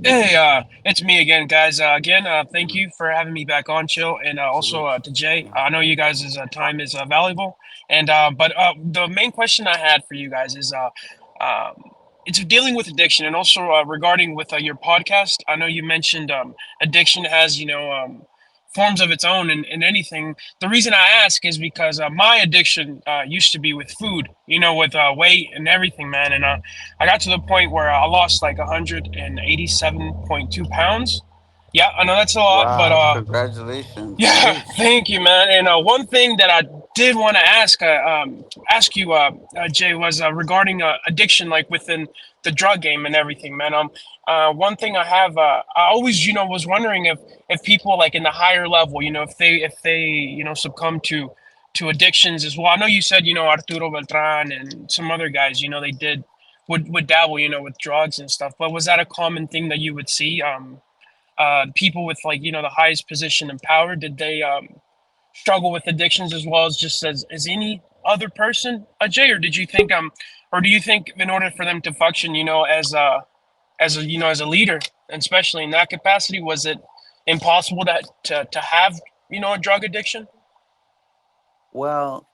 Hey, it's me again, guys. Again, thank you for having me back on, Chill, and also Salute. to Jay. I know you guys' time is valuable, and but the main question I had for you guys is it's dealing with addiction, and also regarding with your podcast. I know you mentioned addiction has forms of its own, and anything. The reason I ask is because my addiction used to be with food, with weight and everything, man, and I got to the point where I lost like 187.2 pounds. Yeah, I know that's a lot, but Wow, congratulations. yeah, Jeez. thank you, man. And one thing that I did want to ask you, Jay, was regarding addiction, like within the drug game and everything, man. One thing I always, was wondering if people like in the higher level, if they succumb to addictions as well. I know you said, Arturo Beltran and some other guys, they would dabble, with drugs and stuff. But was that a common thing that you would see? People with like the highest position in power, did they struggle with addictions as well as just as any other person, Jay? Or did you think or do you think in order for them to function, as a leader, and especially in that capacity, was it impossible to have a drug addiction? Well,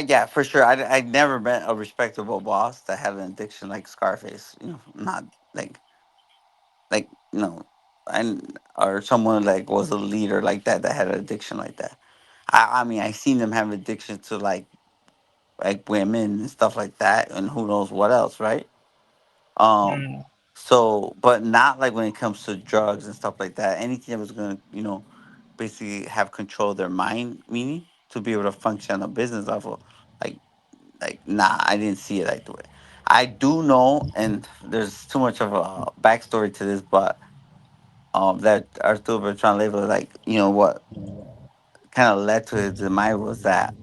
yeah, for sure. I never met a respectable boss that had an addiction like Scarface. Not like like you know, and or someone like was a leader like that that had an addiction like that. I mean, I seen them have addiction to like women and stuff like that, and who knows what else, right? Um, Mm, so, but not like when it comes to drugs and stuff like that. Anything that was gonna, basically have control of their mind, meaning to be able to function on a business level. Like, nah, I didn't see it like the way. I do know, and there's too much of a backstory to this, but that Arturo Bertrand Leyva, like, what kind of led to his demise was that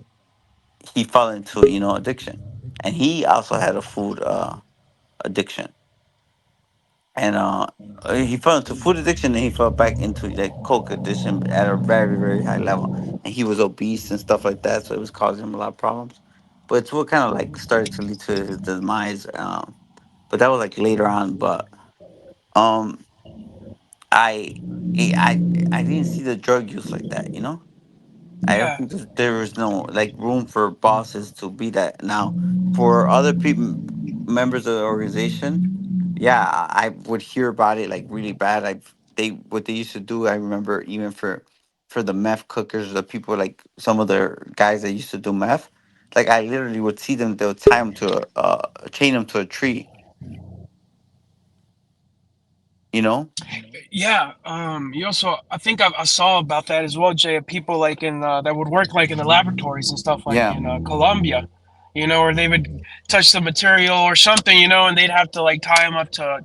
he fell into, addiction, and he also had a food addiction, and he fell into food addiction, and he fell back into like coke addiction at a very very high level, and he was obese and stuff like that, so it was causing him a lot of problems. But it's what kind of like started to lead to his demise. But that was like later on. But um, I I didn't see the drug use like that. I don't yeah. think there was no like room for bosses to be that. Now, for other people, members of the organization, yeah, I would hear about it like really bad. They what they used to do. I remember even for the meth cookers, the people like some of the guys that used to do meth. Like I literally would see them. They would tie them to chain them to a tree. You know? Yeah, you also, I think I saw about that as well, Jay. Of people like in that would work like in the laboratories and stuff like Yeah. in Colombia, or they would touch the material or something, and they'd have to like tie them up to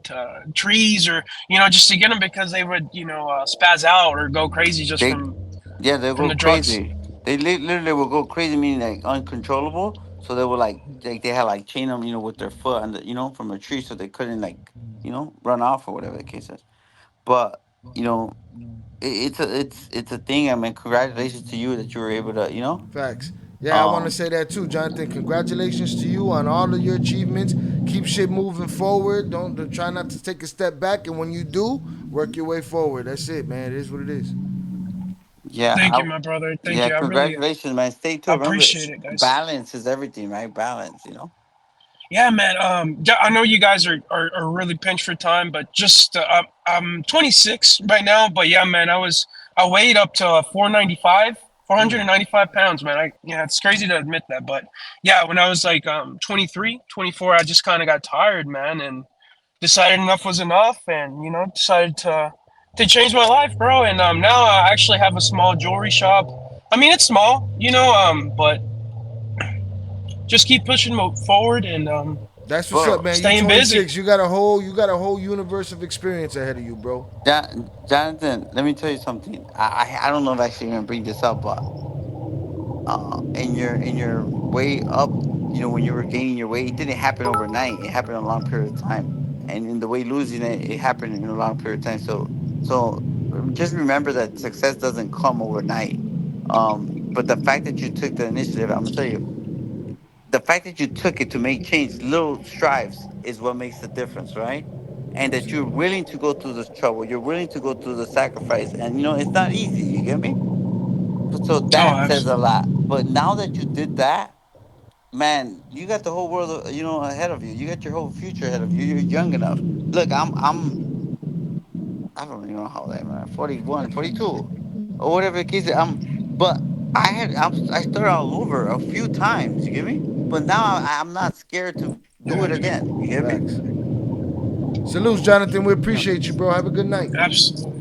trees or just to get them because they would spaz out or go crazy just They Yeah, they'll from go the drugs. crazy. They literally will go crazy, meaning like uncontrollable. So they will like they had like chain them, with their foot and from a tree, so they couldn't like run off or whatever the case is. But you know, it's a thing. I mean, congratulations to you that you were able to Facts. Yeah, I want to um say that too, Jonathan. Congratulations to you on all of your achievements. Keep shit moving forward. Don't try not to take a step back, and when you do, work your way forward. That's it, man. It is what it is. yeah Thank you, my brother. Thank yeah, you. I really congratulations, man. Stay tuned. Remember, appreciate it, guys. balance is everything, right? Balance. Yeah, man. Yeah, I know you guys are really pinched for time, but just I'm 26 right now. But yeah, man, I weighed up to 495, Mm. 495 pounds, man. It's crazy to admit that, but yeah, when I was like 23, 24, I just kind of got tired, man, and decided enough was enough, and decided to change my life, bro. And now I actually have a small jewelry shop. I mean, it's small, but just keep pushing forward and That's what's up, Well, man. You staying busy. 26. You got a whole universe of experience ahead of you, bro. Jonathan, let me tell you something. I don't know if I should even bring this up, but in your way up, when you were gaining your weight, it didn't happen overnight. It happened a long period of time, and in the way losing it, it happened in a long period of time. So just remember that success doesn't come overnight. But the fact that you took the initiative, I'm gonna tell you, the fact that you took it to make change, little strives, is what makes the difference, right? and that you're willing to go through this trouble, you're willing to go through the sacrifice, and it's not easy. You get me? So Oh, that says a absolutely. lot. But now that you did that, man, you got the whole world, ahead of you. You got your whole future ahead of you. You're young enough. Look, I don't even know how old I am, man. 41, 42, or whatever the case is. But I started all over a few times. You get me? But now I'm not scared to do it Yeah, again. You get me? Facts. Salute, Jonathan. We Yeah. appreciate you, bro. Have a good night. absolutely.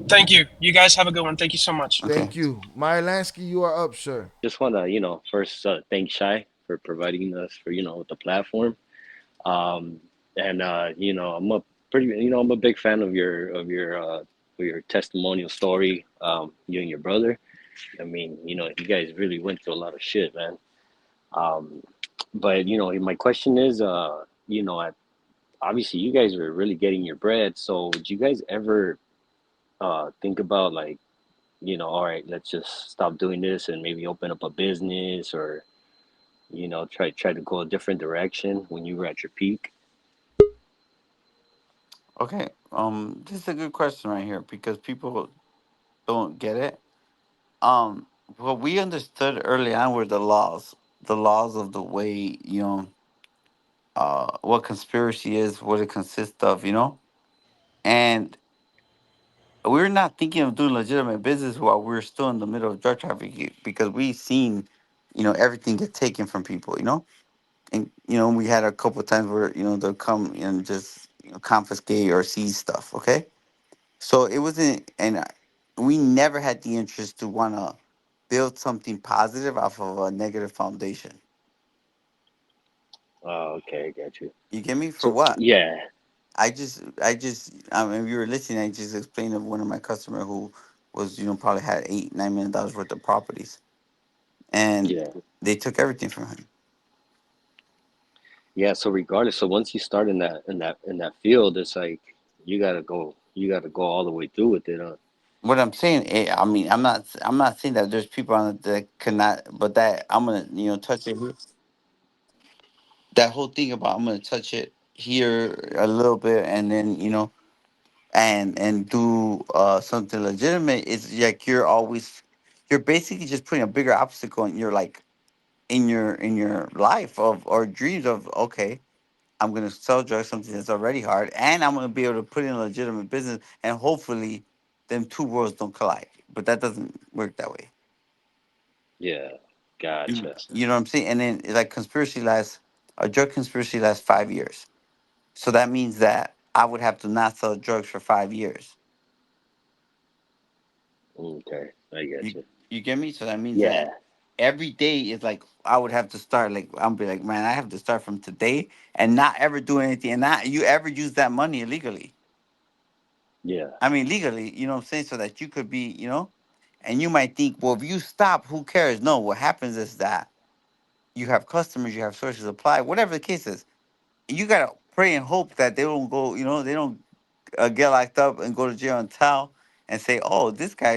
Thank you. You guys have a good one. Thank you so much. Okay. Thank you. Maya Lansky, you are up, sir. Just want to, first thank Shy for providing us for, the platform. Um, and I'm a big fan of your testimonial story. You and your brother. I mean, you guys really went through a lot of shit, man. Um, but my question is, obviously you guys were really getting your bread. So would you guys ever think about like, all right, let's just stop doing this and maybe open up a business or try to go a different direction when you were at your peak? Okay. This is a good question right here because people don't get it. What we understood early on were the laws of the way, what conspiracy is, what it consists of, and we're not thinking of doing legitimate business while we're still in the middle of drug trafficking because we've seen, everything get taken from people, and we had a couple of times where they'll come and just confiscate or seize stuff. Okay, so it wasn't, and we never had the interest to want to build something positive off of a negative foundation. Oh, okay, I got you. You get me? For So what? yeah, I mean, if you were listening, I just explained of one of my customer who was, probably had $8-9 million worth of properties, and yeah, they took everything from him. yeah. So regardless, so once you start in that field, it's like you gotta go all the way through with it. What I'm saying, I mean, I'm not saying that there's people on it that cannot, but that I'm gonna, touch it. That whole thing about I'm gonna touch it here a little bit, and then and do something legitimate. It's like you're basically just putting a bigger obstacle in your, like, in your life of or dreams of, okay, I'm gonna sell drugs, something that's already hard, and I'm gonna be able to put in a legitimate business, and hopefully them two worlds don't collide. But that doesn't work that way. Yeah, You, gotcha. you know what I'm saying? And then, like, a drug conspiracy lasts 5 years. So that means that I would have to not sell drugs for 5 years. Okay, I got You you. you get me? So that means that Yeah, every day is like I would have to start, like, I'm be like, man, I have to start from today and not ever do anything and not you ever use that money illegally. yeah, I mean legally, you know what I'm saying? So that you could be, and you might think, well, if you stop, who cares? No, what happens is that you have customers, you have sources of supply, whatever the case is. You gotta pray and hope that they don't go, they don't get locked up and go to jail and tell and say, oh, this guy,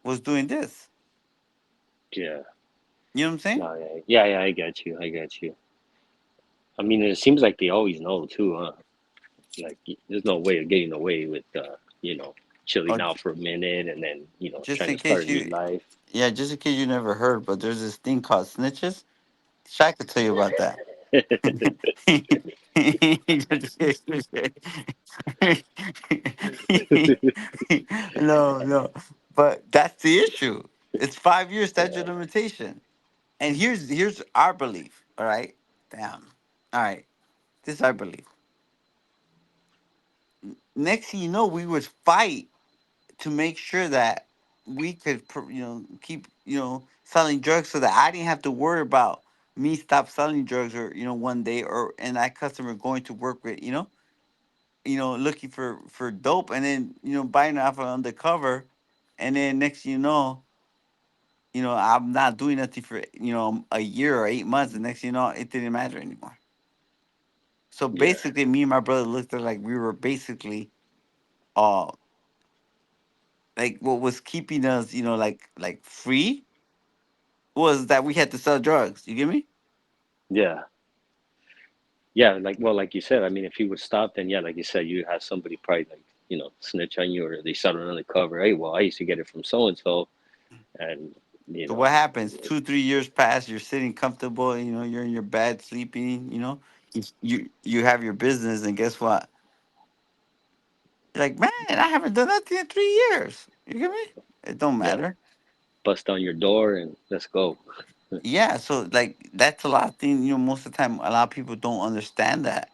was doing this. yeah. You know what I'm saying? No, yeah, yeah, yeah. I got you. I got you. I mean, it seems like they always know too, huh? Like, there's no way of getting away with, chilling Or out for a minute and then, just trying in to start case a new you, life. yeah, just in case you never heard, but there's this thing called snitches. Shaq could tell you about that. No, no, but that's the issue. It's 5 years statute of Yeah, limitation, and here's our belief. All right, damn. All right, this is our belief. Next thing you know, we would fight to make sure that we could, keep, selling drugs, so that I didn't have to worry about me stop selling drugs, or one day, or and that customer going to work with, looking for dope, and then buying it off of undercover, and then next thing you know, I'm not doing nothing for a year or 8 months, and next thing you know, it didn't matter anymore. So yeah, basically, me and my brother looked at, like, we were basically, uh like, what was keeping us, like free, was that we had to sell drugs. You get me? yeah. yeah, like well, like you said, I mean, if he would stop, then yeah, like you said, you have somebody probably like snitch on you, or they sell it on the cover. Hey, well, I used to get it from so and so, and you So know, what happens? 2, 3 years pass. You're sitting comfortable. You're in your bed sleeping. You have your business, and guess what? You're like, man, I haven't done nothing in 3 years. You get me? It don't yeah, matter. bust down your door and let's go. Yeah. So like that's a lot of things. Most of the time, a lot of people don't understand that.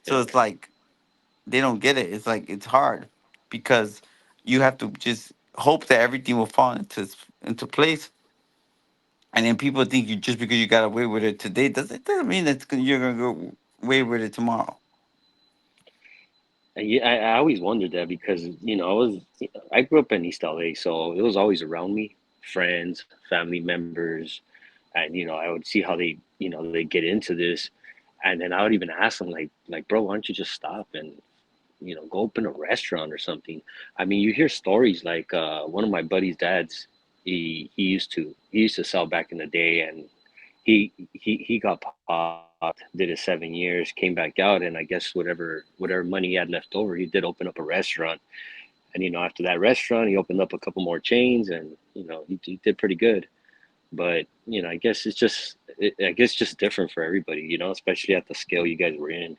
So Yeah. it's like they don't get it. It's like it's hard because you have to just hope that everything will fall into place. And then people think you just because you got away with it today doesn't mean that you're gonna go away with it tomorrow. And yeah, I always wondered that because I grew up in East LA, so it was always around me, friends, family members, and I would see how they get into this, and then I would even ask them like, bro, why don't you just stop and go open a restaurant or something. I mean, you hear stories like one of my buddy's dads. He used to sell back in the day, and he got popped. Did it 7 years, came back out, and I guess whatever money he had left over, he did open up a restaurant. And after that restaurant, he opened up a couple more chains, and he did pretty good. But I guess I guess just different for everybody. Especially at the scale you guys were in.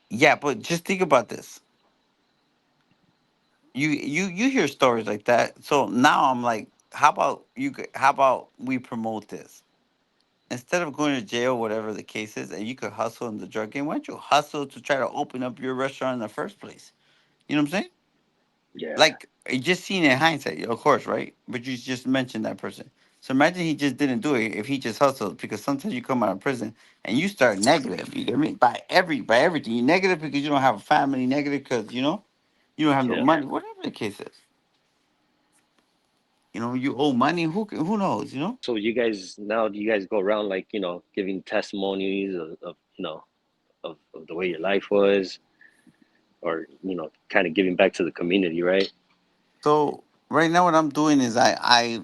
Yeah, but just think about this. You hear stories like that. So now I'm like, how about we promote this? Instead of going to jail, whatever the case is, and you could hustle in the drug game, why don't you hustle to try to open up your restaurant in the first place? You know what I'm saying? Yeah. Like you just seen in hindsight, of course, right? But you just mentioned that person. So imagine he just didn't do it if he just hustled because sometimes you come out of prison and you start negative. You get me? By everything. You're negative because you don't have a family, negative because you don't have no Yeah. money, whatever the case is. You owe money. Who knows, you know? So you guys now, do you guys go around like giving testimonies of of the way your life was, or kind of giving back to the community, right? So right now what I'm doing is I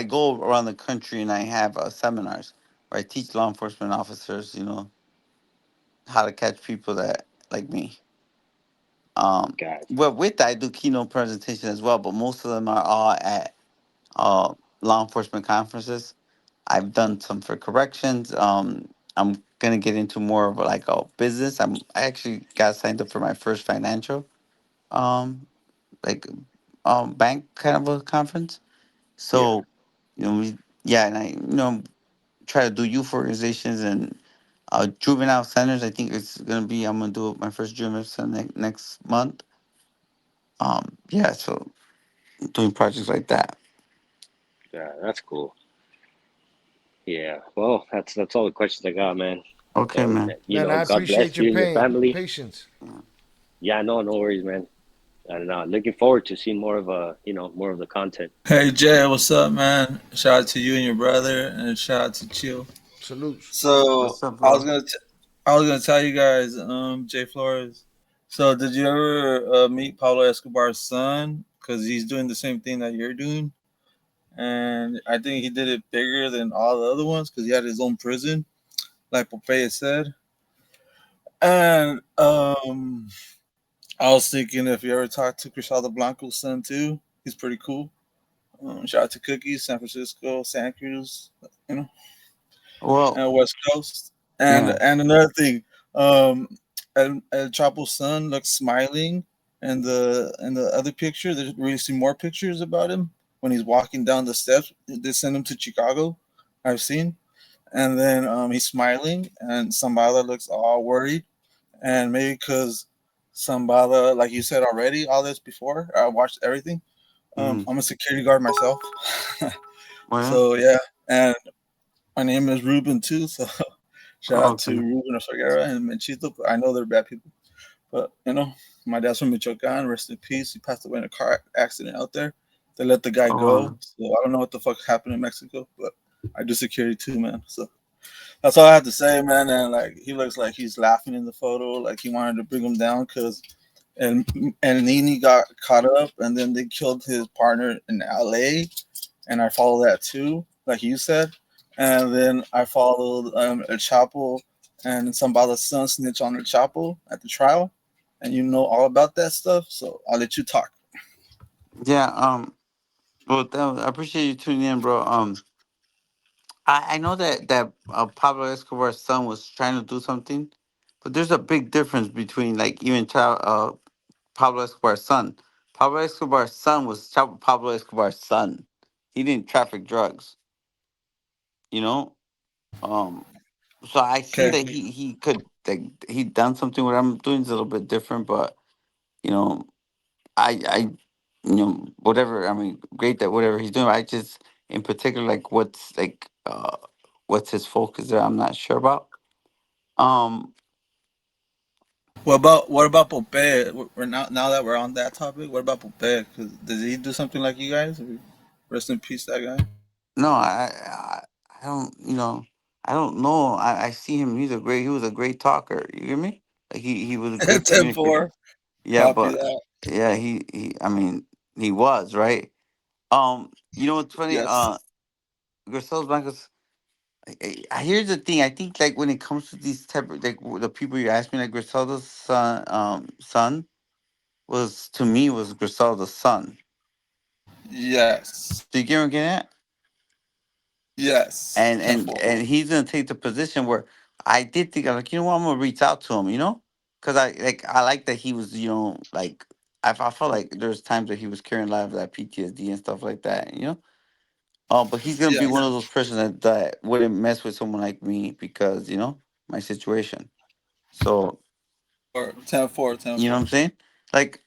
go around the country and I have seminars where I teach law enforcement officers, how to catch people that like me. Gotcha. Well, with that, I do keynote presentation as well, but most of them are all at law enforcement conferences. I've done some for corrections. I'm gonna get into more of like a business. I actually got signed up for my first financial um like bank kind of a conference. Yeah. So yeah, and I try to do youth organizations and juvenile centers. I think I'm gonna do my first juvenile center next month. Yeah, so doing projects like that. Yeah, that's cool. Yeah. Well, that's all the questions I got, man. Okay, So, man. Man, I God appreciate bless your you and your pain, family. patience. Yeah, no worries, man. And looking forward to seeing more of the content. Hey Jay, what's up, man? Shout out to you and your brother, and shout out to Chill. Salutes. So What's up, I was bro? I was gonna tell you guys, Jay Flores. So did you ever meet Pablo Escobar's son? Because he's doing the same thing that you're doing, and I think he did it bigger than all the other ones because he had his own prison, like Popeye said. And I was thinking if you ever talked to Crisaldo Blanco's son too, he's pretty cool. Shout out to Cookies, San Francisco, Santa Cruz, you know, Well, and West Coast. And yeah. and another thing, um, El Chapo's son looks smiling, and the other picture, there's really see more pictures about him when he's walking down the steps. They send him to Chicago. I've seen, and then he's smiling, and Zambada looks all worried, and maybe because Zambada, like you said already, all this before I watched everything. Mm-hmm. I'm a security guard myself. Well, So yeah, and my name is Ruben too. So shout oh, out to okay. Ruben Osagara and Menchito. I know they're bad people, but my dad's from Michoacan. Rest in peace. He passed away in a car accident out there. They let the guy Oh, go. So I don't know what the fuck happened in Mexico, but I do security too, man. So that's all I have to say, man. And like he looks like he's laughing in the photo, like he wanted to bring him down because and Nini got caught up, and then they killed his partner in L.A. And I follow that too, like you said. And then I followed El Chapo and Zambala's son snitched on the Chapo at the trial, and you know all about that stuff. So I'll let you talk. Yeah. Well, I appreciate you tuning in, bro. I know that Pablo Escobar's son was trying to do something, but there's a big difference between like even Pablo Escobar's son. Pablo Escobar's son was Pablo Escobar's son. He didn't traffic drugs, you know. Um, so I see Okay. that he could like he done something. What I'm doing is a little bit different, but you know, I whatever. I mean, great that whatever he's doing. I just in particular like what's his focus there. I'm not sure about. Um, What about Popeye? We're now that we're on that topic. What about Popeye? Cause does he do something like you guys? Rest in peace, that guy. no, I don't. I don't know. I see him. He was a great talker. You hear me? Like he was a great 10 communicator. 4. Yeah, Copy but that. yeah, he. I mean, he was right. You know what's funny? Yes. Grisel's Blancos. Here's the thing. I think like when it comes to these type of like the people you asked me, like Griselda's son was to me was Griselda's son. Yes. Do you get what I'm getting at? Yes. and 10 and 4. and he's gonna take the position where I did think I'm like, you know what, I'm gonna reach out to him, because I like that he was, like I felt like there's times that he was carrying a lot of that PTSD and stuff like that, but he's gonna be Yes. one of those persons that wouldn't mess with someone like me because my situation. So Or 10 4. 10 you know 4. what I'm saying, like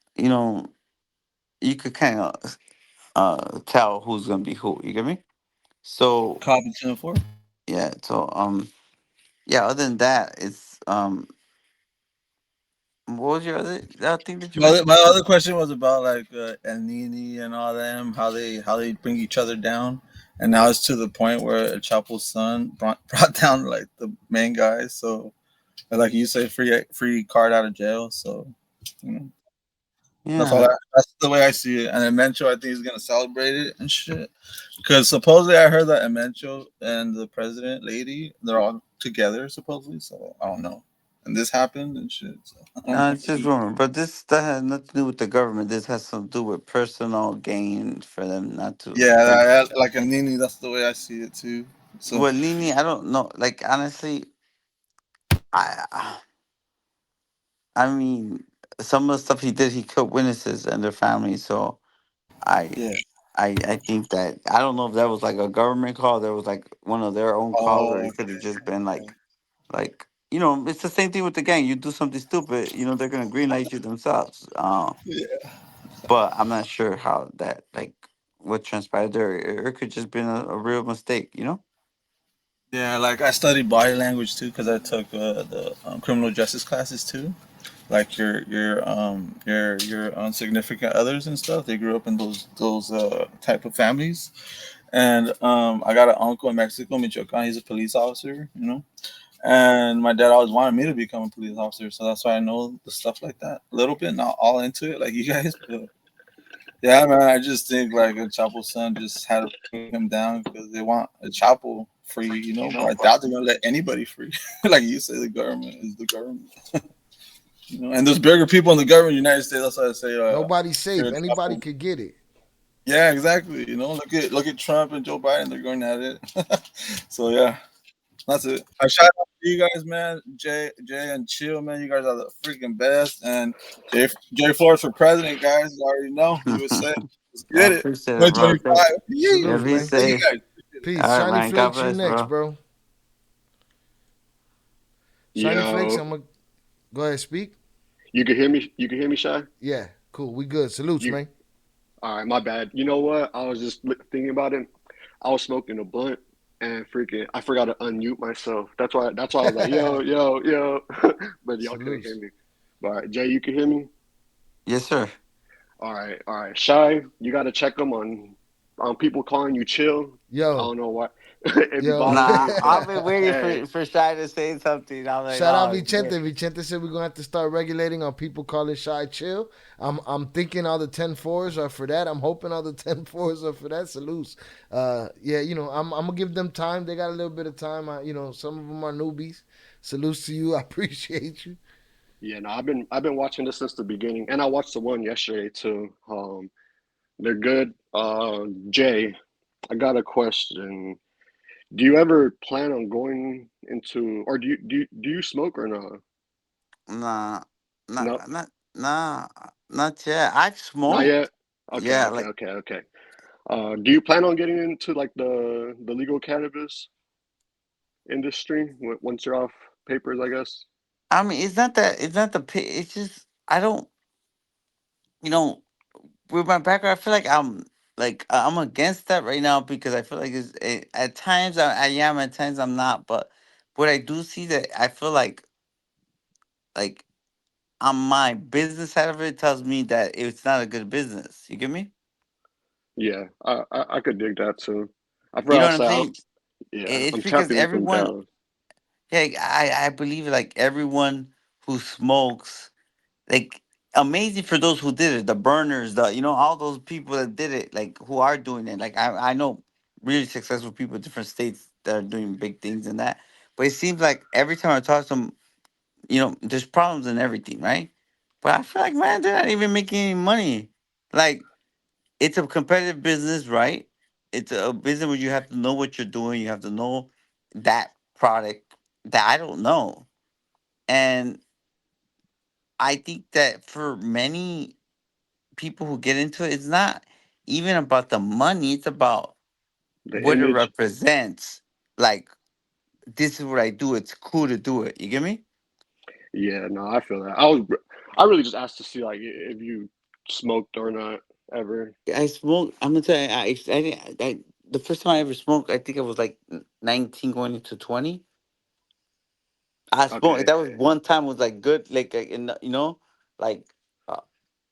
you could kind of tell who's gonna be who. You get me? So Copy 10 4. yeah. So yeah. Other than that, it's what was your other thing that you My mentioned? other question was about like El Nini and all them, how they bring each other down, and now it's to the point where Chapo's son brought down like the main guy. So like you say, free card out of jail. So you know, that's all. Yeah. That's the way I see it. And Emencho, I think he's gonna celebrate it and shit. Because supposedly I heard that Emencho and the president lady, they're all together supposedly. So I don't know. And this happened and shit. So I don't No, know. it's just rumor. But that has nothing to do with the government. This has something to do with personal gain for them not to. Yeah, Like, like a Nini, that's the way I see it too. So well, Nini, I don't know. Like, honestly, I, I mean, some of the stuff he did, he killed witnesses and their families. So I, yeah. I think that I don't know if that was like a government call. There was like one of their own calls, or Oh, it could have just okay. been Okay. like it's the same thing with the gang. You do something stupid, they're gonna greenlight you themselves. Yeah. But I'm not sure how that like what transpired there. It could just been a real mistake, Yeah, like I studied body language too because I took the criminal justice classes too. Like your significant others and stuff. They grew up in those type of families. And I got an uncle in Mexico, Michoacan. He's a police officer, you know. And my dad always wanted me to become a police officer, so that's why I know the stuff like that a little bit, not all into it like you guys. But yeah, man, I just think like a Chapo son just had to bring him down because they want a Chapo free, you know. But I doubt they're gonna let anybody free. Like you say, the government is the government, you know. And there's bigger people in the government, in the United States. That's why I say, Nobody's safe. you're a Anybody Chapo. could get it. Yeah, exactly. You know, look at Trump and Joe Biden. They're going at it. So yeah, that's it. I shout out to you guys, man. Jay, and Chill, man. You guys are the freaking best. And Jay Flores for president, guys. You already know. USA. Let's I get it. appreciate it, bro. 2025. Yee. Yeah, Salutes, be man. Thank you safe. guys. Peace. All right, Shiny man. God Flakes, you bless, next, bro. bro. Shiny Flakes, Yo, I'm gonna go ahead speak. you can hear me? You can hear me, Shy? Yeah, cool. We good. Salutes, You man. all right? My bad. You know what? I was just thinking about it. I was smoking a blunt and freaking, I forgot to unmute myself. That's why I was like, yo, yo, yo. But y'all couldn't hear Salutes. me. But all right, Jay, you can hear me. Yes, sir. All right. Shy, you got to check them on people calling you chill. I Yo, don't know what it be yo. bothering Nah, me, but I've been waiting hey, for Shy to say something. I'm like, Shout out oh, Vicente. Vicente said we're gonna have to start regulating on people calling shy chill. I'm thinking all the 10-4s are for that. I'm hoping all the 10-4s are for that. Salutes. Yeah, I'm gonna give them time. They got a little bit of time. Some of them are newbies. Salutes to you. I appreciate you. Yeah, no, I've been watching this since the beginning, and I watched the one yesterday too. They're good. Jay, I got a question. Do you ever plan on going into, or do you smoke or not? Nah, No, nah, not yet. I've not yet. smoked. Okay, Yeah, okay, like okay, okay. Do you plan on getting into like the legal cannabis industry once you're off papers, I guess? I mean, it's not the pay. It's just I don't, you know, with my background, I feel like I'm against that right now because I feel like at times I am, at times I'm not. But what I do see that I feel like on my business side of it tells me that it's not a good business. You get me? Yeah, I could dig that too. I You forgot know I what I'm said, saying? yeah, It's I'm because tapping them everyone, down. yeah, I believe like everyone who smokes, like amazing for those who did it, the burners, all those people that did it, like who are doing it. Like I know really successful people in different states that are doing big things in that. But it seems like every time I talk to them, there's problems in everything, right? But I feel like, man, they're not even making any money. Like, it's a competitive business, right? It's a business where you have to know what you're doing. You have to know that product that I don't know. And I think that for many people who get into it, it's not even about the money. It's about The what it image, represents. Like, this is what I do. It's cool to do it. You get me? yeah, no, I feel that. I really just asked to see like if you smoked or not ever. I smoke. I'm gonna tell you, the first time I ever smoked, I think I was like 19 going into 20. I smoked. Okay, That was one time was like good, like uh,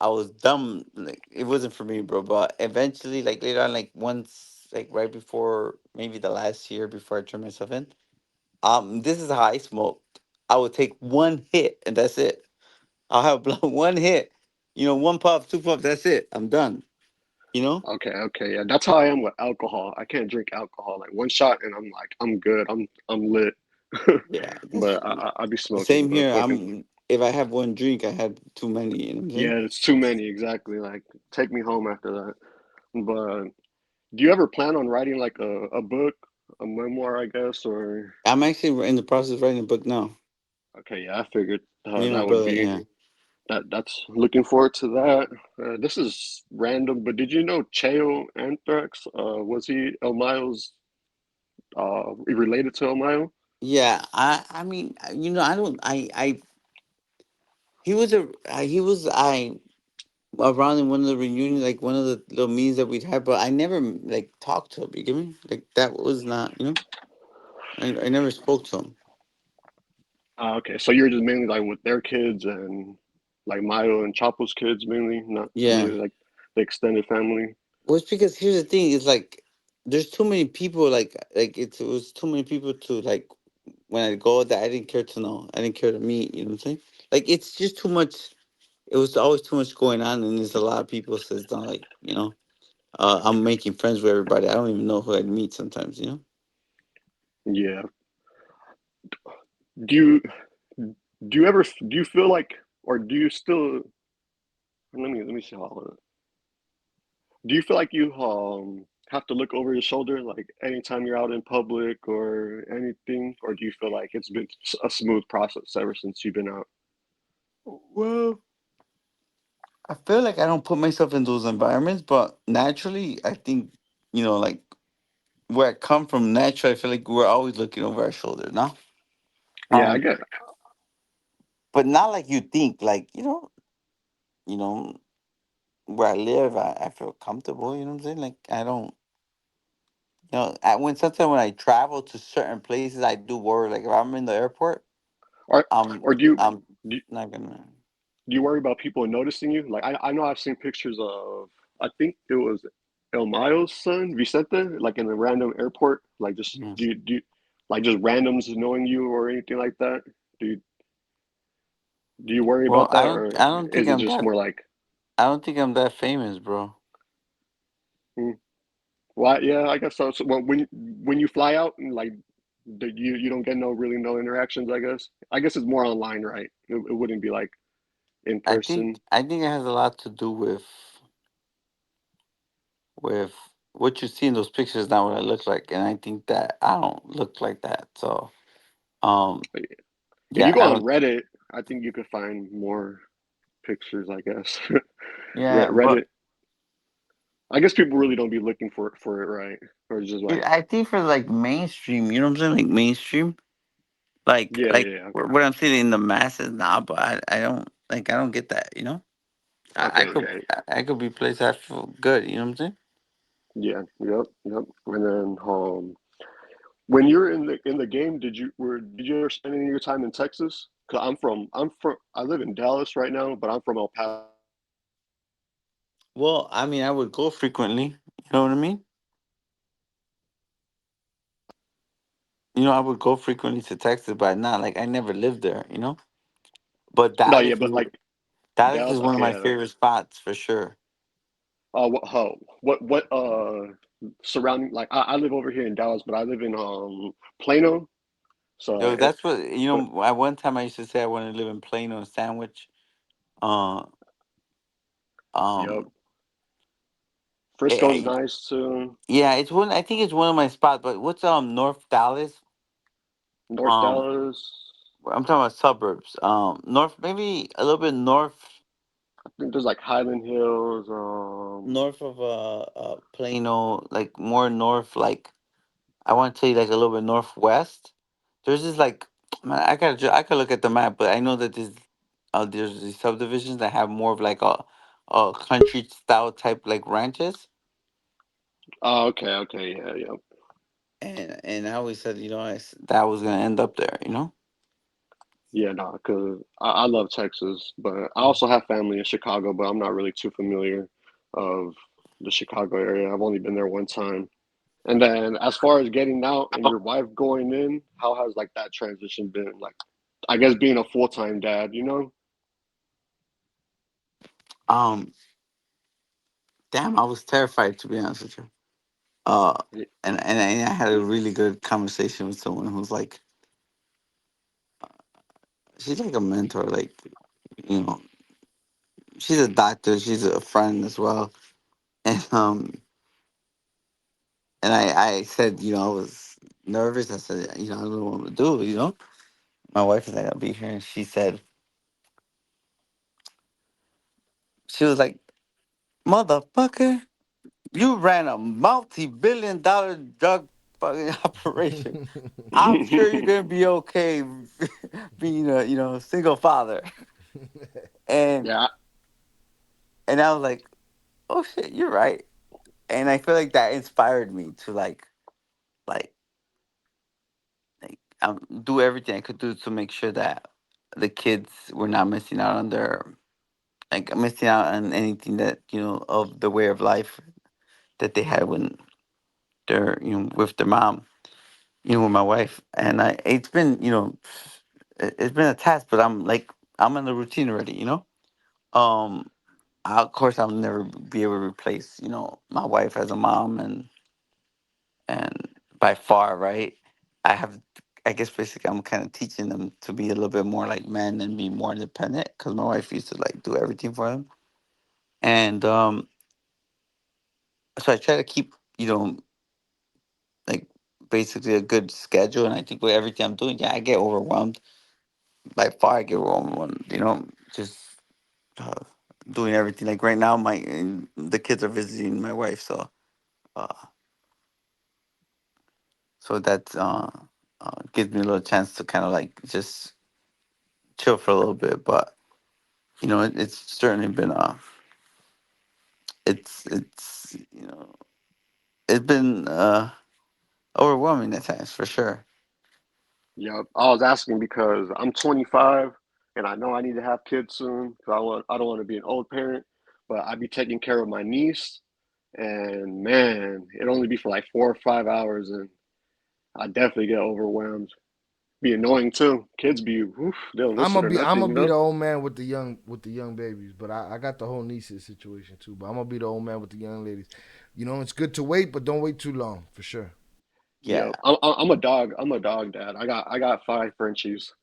I was dumb. Like it wasn't for me, bro. But eventually, like later on, like once, like right before maybe the last year before I turned myself in, this is how I smoked. I would take one hit and that's it. I'll have one hit, one puff, two puffs. That's it. I'm done. You know. okay, yeah. That's how I am with alcohol. I can't drink alcohol. Like one shot and I'm like, I'm good. I'm lit. Yeah, that's But I be smoking, same but here. fucking If I have one drink, I had too many. You know what I'm saying? yeah, it's too many exactly. Like take me home after that. But do you ever plan on writing like a book, a memoir, I guess, or I'm actually in the process of writing a book now. okay, yeah, I figured Me and my that would brother. be Yeah. that's looking forward to that. This is random, but did you know Cheo Anthrax? Was he El Mayo's related to El Mayo? Yeah, I mean, I don't I he was I around in one of the reunions, like one of the little meetings that we'd had, but I never like talked to him. You get me? Like that was not, I never spoke to him. Okay, so you're just mainly like with their kids and like Mayo and Chapo's kids mainly, not Yeah. really like the extended family. Well, it's because here's the thing: is like there's too many people. It was too many people to like when I go that I didn't care to know. I didn't care to meet. You know what I'm saying? Like it's just too much. It was always too much going on, and there's a lot of people. So it's not like I'm making friends with everybody. I don't even know who I'd meet sometimes. Yeah. Do you do you feel like or do you still let me see how do you feel like you have to look over your shoulder like anytime you're out in public or anything, or do you feel like it's been a smooth process ever since you've been out? Well, I feel like I don't put myself in those environments, but naturally, I think like where I come from, naturally, I feel like we're always looking over our shoulder, no? Yeah, I Um, get. but not like you think. Like you know where I live, I feel comfortable. You know what I'm saying? Like I don't. When sometimes when I travel to certain places, I do worry. Like if I'm in the airport, Or I'm or I'm do, not gonna. do you worry about people noticing you? Like I know I've seen pictures of I think it was El Mayo's son Vicente, like in a random airport. Like just Yeah. like just randoms knowing you or anything like that? Do you do you worry Well, about that, or I don't think is it just more like? I don't think I'm that famous, bro. Hmm, well, yeah, I guess so. So when you fly out and like You don't get no really no interactions. I guess. I guess it's more online, right? It wouldn't be like in person. I think it has a lot to do with what you see in those pictures, not what I look like, and I think that I don't look like that. So, um, Like, if yeah, you go I on don't. Reddit, I think you could find more pictures. I guess Yeah, but Reddit. I guess people really don't be looking for it, right? Or it's just like, I think for like mainstream, you know what I'm saying, like mainstream, yeah, like yeah, okay, what I'm seeing in the masses now. But I don't like I don't get that. You know, okay, okay. I could be placed I feel good. You know what I'm saying? Yeah, yep, yep. And then when you're in the game, did you ever spend any of your time in Texas? Cause I live in Dallas right now, but I'm from El Paso. Well, I mean, I would go frequently. You know what I mean? You know, I would go frequently to Texas, but not like I never lived there. You know, but No, yeah, but like Dallas is Dallas, one of okay, my yeah. favorite spots for sure. What surrounding like I live over here in Dallas, but I live in Plano. So Yo, it, that's what you but know. At one time, I used to say I want to live in Plano and Sandwich. Uh, yep, um, Frisco's eh, nice too. yeah, it's one. I think it's one of my spots. But what's North Dallas? North Um, Dallas. I'm talking about suburbs. North, maybe a little bit I think there's like Highland Hills. north of Plano, like more north, like I want to tell you like a little bit northwest. There's this like, man, I could look at the map, but I know that there's these subdivisions that have more of like a country style type like ranches, Oh, okay, okay, yeah, yeah. and I always said that I was gonna end up there, you know. Yeah, no, cause I love Texas, but I also have family in Chicago, but I'm not really too familiar of the Chicago area. I've only been there one time. And then as far as getting out and your wife going in, how has like that transition been? Like, I guess being a full-time dad, you know? Um, damn, I was terrified to be honest with you. Uh, Y- and I had a really good conversation with someone who's like, she's like a mentor, like you know, she's a doctor, she's a friend as well, and I said, I was nervous. I said, I don't know what to do. My wife is like, I'll be here, and she was like, motherfucker, you ran a multi-billion-dollar drug fucking operation. I'm sure you're gonna be okay being a single father. And Yeah, I was like, oh shit, you're right. And I feel like that inspired me to like do everything I could do to make sure that the kids were not missing out on their like missing out on anything that of the way of life that they had when they're with their mom, with my wife. And it's been it's been a task, but I'm in the routine already. Um, of course I'll never be able to replace my wife as a mom, and by far, right? I have, I guess basically I'm kind of teaching them to be a little bit more like men and be more independent because my wife used to like do everything for them. And so I try to keep, like basically a good schedule. And I think with everything I'm doing, yeah, I get overwhelmed. By far, I get overwhelmed, just uh, doing everything. Like right now, the kids are visiting my wife. Uh, so that gives me a little chance to kind of like just chill for a little bit. But it's certainly been it's it's been overwhelming at times for sure. yeah. I was asking because I'm 25 and I know I need to have kids soon because I don't want to be an old parent, but I be taking care of my niece and man, it only be for like 4 or 5 hours and I definitely get overwhelmed. Be annoying too. Kids be, woof, they don't I'm listen gonna or be I'm nothing, gonna you be know? the old man with the young babies, but I got the whole nieces situation too. But I'm gonna be the old man with the young ladies. It's good to wait, but don't wait too long for sure. Yeah, Yeah. I'm a dog. I'm a dog dad. I got five Frenchies,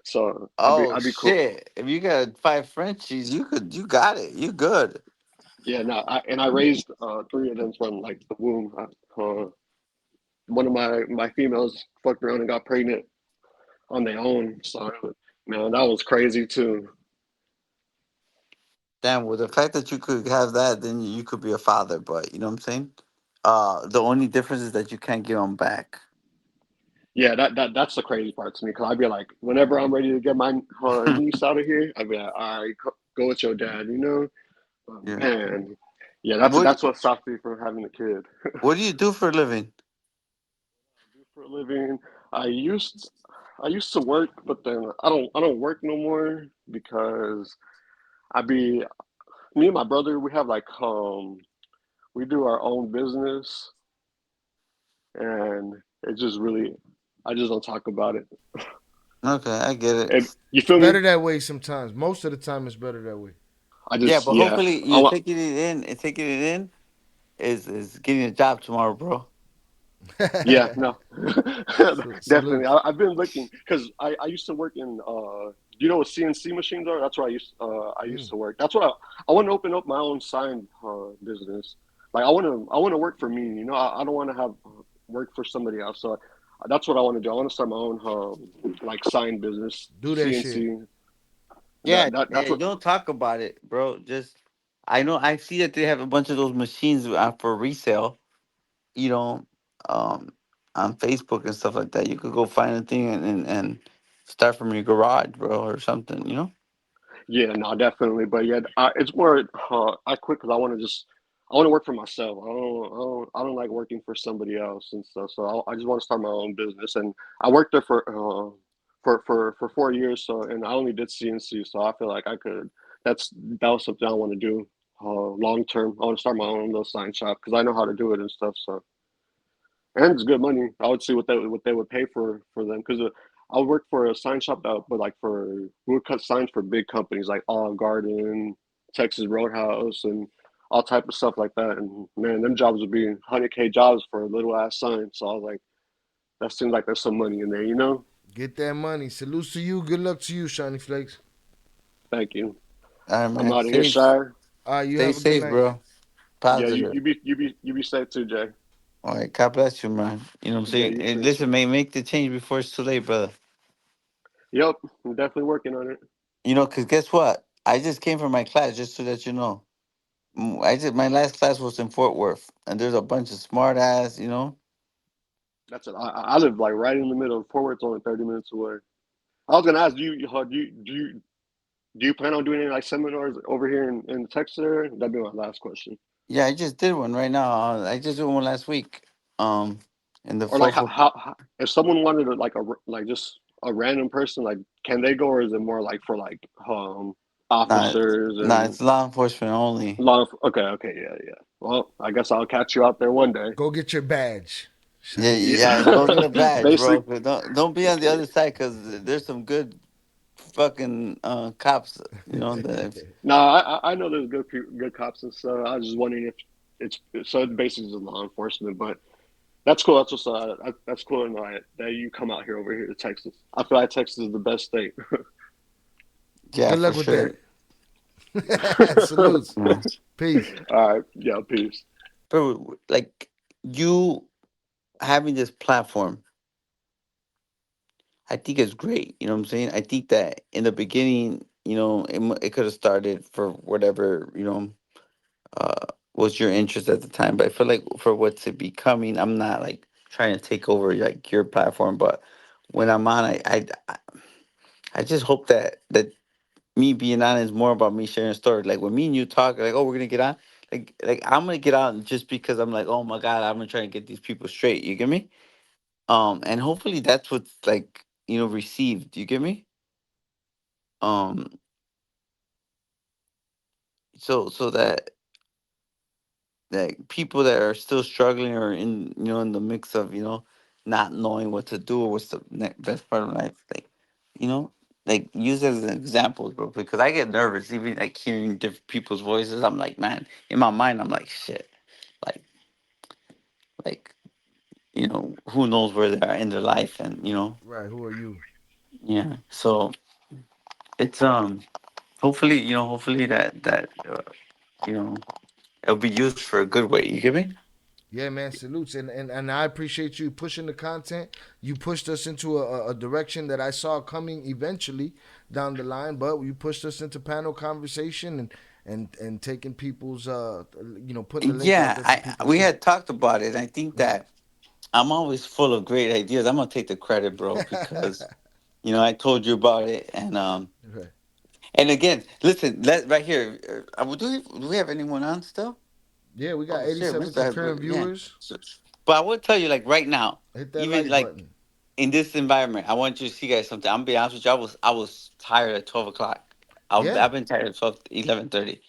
so Oh I'd be cool. shit! If you got five Frenchies, you got it. You good. Yeah, no, I raised three of them from like the womb. One of my females fucked around and got pregnant on their own. So man, that was crazy too. Damn. Well, the fact that you could have that, then you could be a father. But you know what I'm saying. The only difference is that you can't give them back. Yeah, that's the crazy part to me because I'd be like, whenever I'm ready to get my niece out of here, I'd be like, all right, go with your dad, you know. Yeah. Man, yeah, What that's what stopped me from having a kid. What do you do for a living? Do for a living, I used I used to work, but then I don't work no more because I be me and my brother we have like we do our own business and it just really I just don't talk about it. Okay, I get And it. you It's feel me? better that way sometimes. Most of the time, it's better that way. I Yeah, just but yeah hopefully I you want taking it in is getting a job tomorrow, bro. yeah no definitely Salutes. I've been looking because I used to work in do you know what CNC machines are? That's where I used Mm. to work. That's what I want to open up my own sign business. Like I want to work for me. You know I don't want to have work for somebody else. So that's what I want to do. I want to start my own like sign business Do that shit. CNC. Yeah, yeah. That's You what don't talk about it, bro. Just I know I see that they have a bunch of those machines for resale. You know, um, on Facebook and stuff like that. You could go find a thing and start from your garage, bro, or something. You know. Yeah, no, definitely. But yeah, it's more. I quit because I want to work for myself. I don't like working for somebody else and stuff. So I just want to start my own business. And I worked there for 4 years. So and I only did CNC. So I feel like I could. That was something I want to do long term. I want to start my own little sign shop because I know how to do it and stuff. So and it's good money. I would see what they would pay for them because I worked for a sign shop that, but like we would cut signs for big companies like Olive Garden, Texas Roadhouse, and all type of stuff like that. And man, them jobs would be 100K jobs for a little ass sign. So I was like, that seems like there's some money in there, you know? Get that money. Salutes to you. Good luck to you, Shiny Flakes. Thank you. All right, I'm man. out of here, Shy. All right, you Stay have a good safe, night. bro. Yeah, Positive. you be safe too, Jay. All right, God bless you, man. You know what I'm Yeah, saying? you And too. listen, make the change before it's too late, brother. Yep, I'm definitely working on it. You know, cause guess what? I just came from my class, just so that you know. I just my last class was in Fort Worth, and there's a bunch of smart ass. You know. That's it. I live like right in the middle. Forward's only 30 minutes away. I was gonna ask do you plan on doing any like seminars over here in Texas area? That'd be my last question. Yeah, I just did one right now. I just did one last week. Um, in the Or like Fort. if someone wanted to like just a random person, like can they go, or is it more like for like Nah, officers nah, and it's law enforcement only. a lot of okay, yeah, yeah. Well, I guess I'll catch you out there one day. Go get your badge, Yeah, Shiny. yeah. Yeah, Go get a badge, bro. basic. 'Cause don't be on the other side, cause there's some good fucking cops. You know that. No, I know there's good cops and stuff. I was just wondering if it's basically just law enforcement, but that's cool. That's cool and that you come out here over here to Texas. I feel like Texas is the best state. Yeah, Good for luck with sure. that. Salutes. Yeah. Peace. All right, yeah, peace. Bro, like you having this platform, I think it's great. You know what I'm saying? I think that in the beginning, it could have started for whatever, was your interest at the time. But I feel like for what's it becoming, I'm not like trying to take over like your platform, but when I'm on, I just hope that me being on is more about me sharing stories. Like when me and you talk, like, oh, we're gonna get on. Like I'm gonna get on just because I'm like, oh my god, I'm gonna try and get these people straight. You get me? And hopefully that's what's like, received. You get me? Um, so that people that are still struggling or in the mix of not knowing what to do or what's the best part of life, like you know like use as an example, bro, because I get nervous even like hearing different people's voices. I'm like, man, in my mind I'm like, shit, like like who knows where they are in their life, and Right. Who are you? yeah. So it's hopefully, you know it'll be used for a good way. You get me? Yeah, man, salutes. And I appreciate you pushing the content. You pushed us into a direction that I saw coming eventually down the line, but you pushed us into panel conversation and taking people's putting the link out Yeah, there for I people to we check. had talked about it. I think that I'm always full of great ideas. I'm gonna take the credit, bro, because I told you about it, Right. and again, listen, right here. Do we have anyone on still? Yeah, we got Oh shit, we 87 still have, concurrent yeah. viewers. So, but I will tell you, like right now, Hit that even like like button. in this environment, I want you to see guys something. I'm gonna be honest with you. I was tired at 12 o'clock. Yeah. I've been tired at 11:30.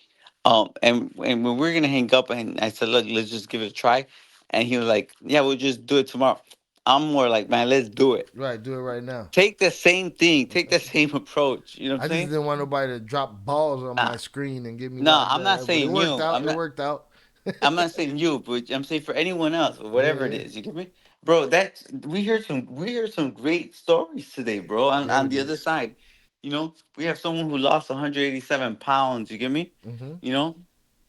And when we're gonna hang up, and I said, look, let's just give it a try, and he was like, yeah, we'll just do it tomorrow. I'm more like, man, let's do it. Right. Do it right now. Take the same thing. Take the same approach. You know what I'm I just saying? didn't want nobody to drop balls on my Nah, screen and get me no, locked I'm not out. But it saying worked you. out. I'm It not. worked out. I'm not saying you, but I'm saying for anyone else, or Yeah, whatever it yeah. is. You get me, bro? That we heard some great stories today, bro. On Yeah, we on the did. other side, we have someone who lost 187 pounds. You get me? Mm-hmm. You know,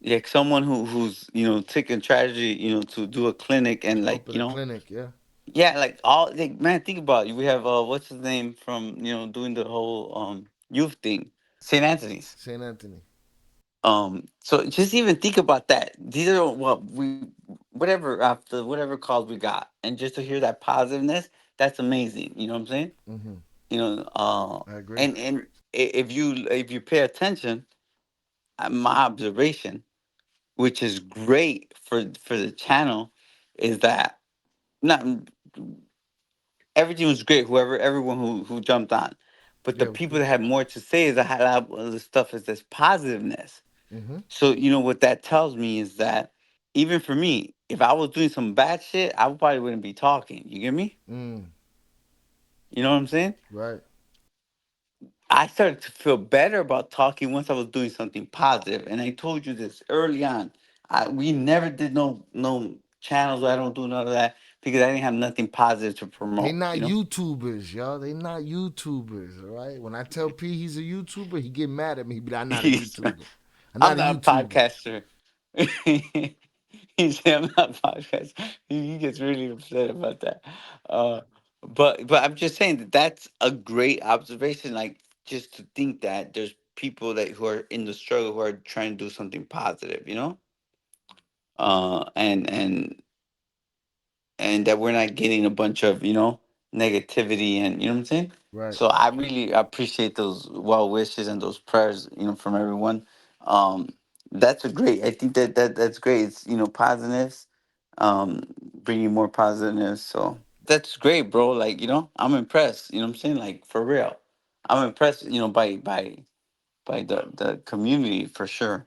like someone who's taking tragedy, to do a clinic, and like Open a clinic. Yeah. yeah, like all like man, think about it. We have what's his name from doing the whole youth thing, St. Anthony's. St. Anthony. So just even think about that. These are what we, whatever after whatever calls we got, and just to hear that positiveness, that's amazing. You know what I'm saying? Mm-hmm. You know, I agree. and if you pay attention, my observation, which is great for the channel, is that not everything was great. Everyone who jumped on, but the Yeah, it was people that good. had more to say is that a lot of the stuff is this positiveness. Mm-hmm. So what that tells me is that even for me, if I was doing some bad shit, I probably wouldn't be talking. You get me? Mm. You know what I'm saying? Right. I started to feel better about talking once I was doing something positive. And I told you this early on. We never did no channels. I don't do none of that because I didn't have nothing positive to They promote. not YouTubers, y'all. They not YouTubers, all right? When I tell P he's a YouTuber, he get mad at me, but I'm not a He's- YouTuber. I'm I'm not a not a YouTuber. podcaster. He said I'm not podcast. He gets really upset about that. Uh, but I'm just saying that that's a great observation. Like just to think that there's people that who are in the struggle who are trying to do something positive. And that we're not getting a bunch of negativity, and you know what I'm saying. Right. So I really appreciate those well wishes and those prayers from everyone. um that's a great, I think that's great. It's positiveness, um bringing more positiveness. So that's great, bro. Like I'm impressed, what I'm saying, like for real. I'm impressed by the community for sure.